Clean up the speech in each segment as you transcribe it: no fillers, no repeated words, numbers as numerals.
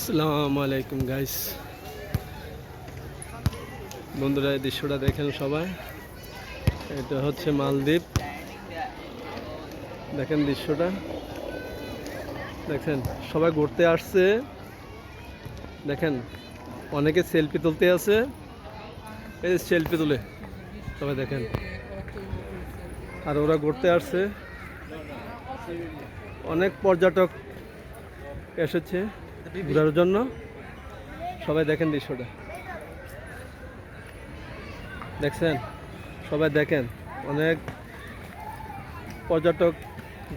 আসসালামু আলাইকুম গাইস, বন্ধুরা এই দৃশ্যটা দেখেন সবাই। এটা হচ্ছে মালদ্বীপ। দেখেন দৃশ্যটা, দেখেন সবাই ঘুরতে আসছে। দেখেন অনেকে সেলফি তুলতে আছে, এই সেলফি তুলে সবাই দেখেন। আর ওরা ঘুরতে আসছে, অনেক পর্যটক এসেছে ঘোরার জন্য। সবাই দেখেন দৃশ্যটা, দেখছেন সবাই দেখেন, অনেক পর্যটক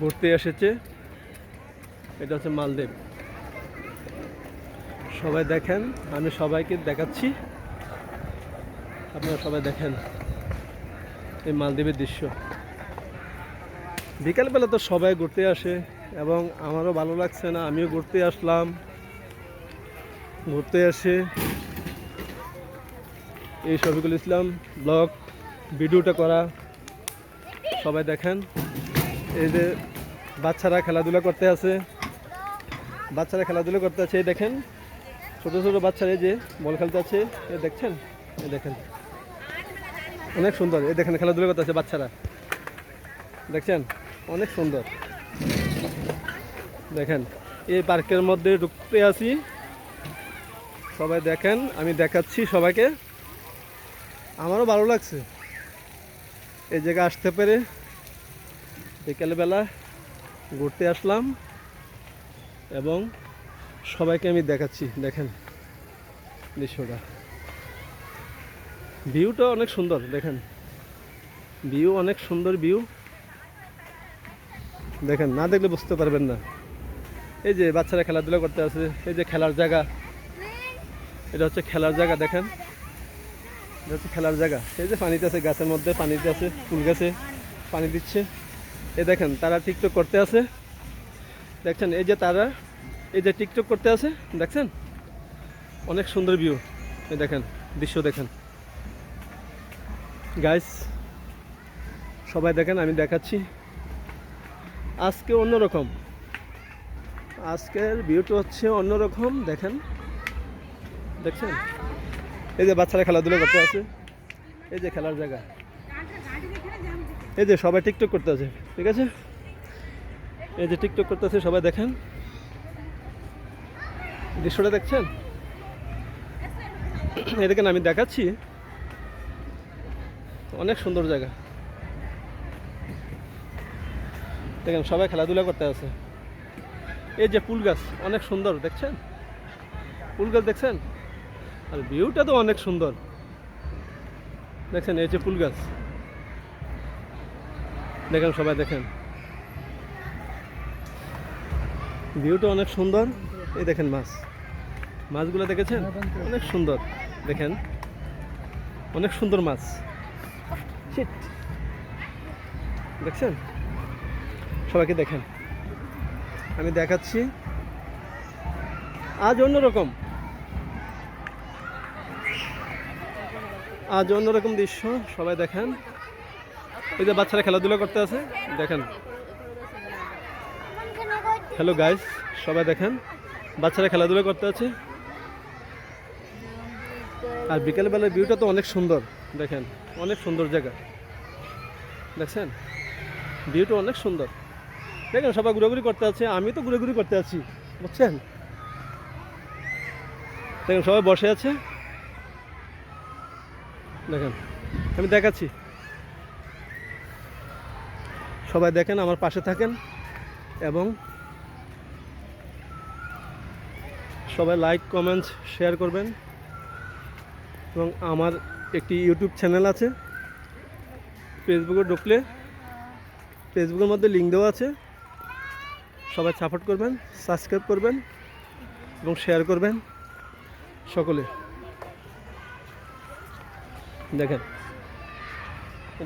ঘুরতে এসেছে। এটা হচ্ছে মালদ্বীপ। সবাই দেখেন, আমি সবাইকে দেখাচ্ছি, আপনারা সবাই দেখেন এই মালদ্বীপের দৃশ্য। বিকালবেলা তো সবাই ঘুরতে আসে এবং আমারও ভালো লাগছে না, আমিও ঘুরতে আসলাম। ঘুরতে এসে এই শফিকুল ইসলাম ব্লগ ভিডিওটা করা। সবাই দেখেন, এই যে বাচ্চারা খেলাধুলা করতে আছে, এই দেখেন ছোট ছোট বাচ্চারা এই যে বল খেলতে আছে, এই দেখছেন, এই দেখেন অনেক সুন্দর। এই দেখেন খেলাধুলা করতে আছে বাচ্চারা, দেখছেন অনেক সুন্দর। দেখেন এই পার্কের মধ্যে ঢুকতে আছি, সবাই দেখেন, আমি দেখাচ্ছি সবাইকে। আমারও ভালো লাগছে এই জায়গায় আসতে পেরে। বিকেলবেলা ঘুরতে আসলাম এবং সবাইকে আমি দেখাচ্ছি। দেখেন দৃশ্যটা, ভিউটা অনেক সুন্দর। দেখেন ভিউ অনেক সুন্দর, ভিউ দেখেন, না দেখলে বুঝতে পারবেন না। এই যে বাচ্চারা খেলাধুলা করতে আছে, এই যে খেলার জায়গা, এটা হচ্ছে খেলার জায়গা। দেখেন এটা হচ্ছে খেলার জায়গা। এই যে পানিতে আছে, গাছের মধ্যে পানিতে আছে, ফুল গাছে পানি দিচ্ছে। এই দেখেন তারা টিকটক করতে আছে, দেখছেন এই যে তারা এই যে টিকটক করতে আছে, দেখছেন অনেক সুন্দর ভিউ। এই দেখেন দৃশ্য, দেখেন গাইস সবাই দেখেন, আমি দেখাচ্ছি। আজকে অন্যরকম, আজকের ভিউটা হচ্ছে অন্যরকম। দেখেন, দেখছেন এই যে বাচ্চারা খেলাধুলা করতে আছে, এই যে খেলার জায়গা, এই যে সবাই টিকটক করতে আছে, ঠিক আছে, এই যে টিকটক করতে আছে সবাই। দেখেন দৃশ্যটা, দেখছেন এই দেখেন, আমি দেখাচ্ছি অনেক সুন্দর জায়গা। দেখেন সবাই খেলাধুলা করতে আছে। এই যে ফুল গাছ অনেক সুন্দর, দেখছেন ফুল গাছ, দেখছেন আর ভিউটা তো অনেক সুন্দর। দেখছেন এই যে ফুল গাছ, দেখেন সবাই দেখেন ভিউটা অনেক সুন্দর। এই দেখেন মাছগুলো দেখেছেন, অনেক সুন্দর। দেখেন অনেক সুন্দর মাছ, দেখছেন সবাইকে দেখেন, আমি দেখাচ্ছি। আজ অন্যরকম, দৃশ্য। সবাই দেখেন, এই যে বাচ্চারা খেলাধুলা করতে আছে, দেখেন। হ্যালো গাইস, সবাই দেখেন বাচ্চারা খেলাধুলা করতে আছে। আর বিকেলবেলার ভিউটা তো অনেক সুন্দর। দেখেন অনেক সুন্দর জায়গা, দেখছেন ভিউটা অনেক সুন্দর। দেখেন সবাই ঘুরাঘুরি করতে আছে, আমি তো ঘুরাঘুরি করতে আছি, বুঝছেন। দেখেন সবাই বসে আছে, দেখেন আমি দেখাচ্ছি। সবাই দেখেন, আমার পাশে থাকেন এবং সবাই লাইক কমেন্টস শেয়ার করবেন। এবং আমার একটি ইউটিউব চ্যানেল আছে, ফেসবুকে ঢুকলে ফেসবুকের মধ্যে লিঙ্ক দেওয়া আছে, সবাই সাপোর্ট করবেন, সাবস্ক্রাইব করবেন এবং শেয়ার করবেন সকলে। দেখেন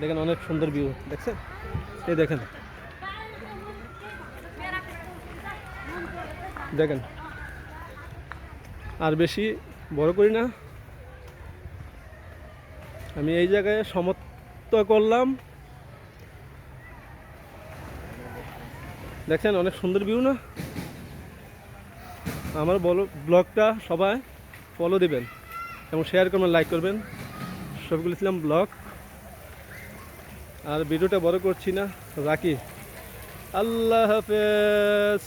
দেখেন অনেক সুন্দর ভিউ, দেখছেন এই দেখেন, দেখেন আর বেশি বড় করি না, আমি এই জায়গায় সমাপ্ত করলাম। দেখছেন অনেক সুন্দর ভিউ না, আমার ব্লগটা সবাই ফলো দিবেন এবং শেয়ার করবেন, লাইক করবেন। সবগুলো ছিলাম ব্লগ, আর ভিডিওটা বড় করছি না, রাখি। আল্লাহ হাফেজ।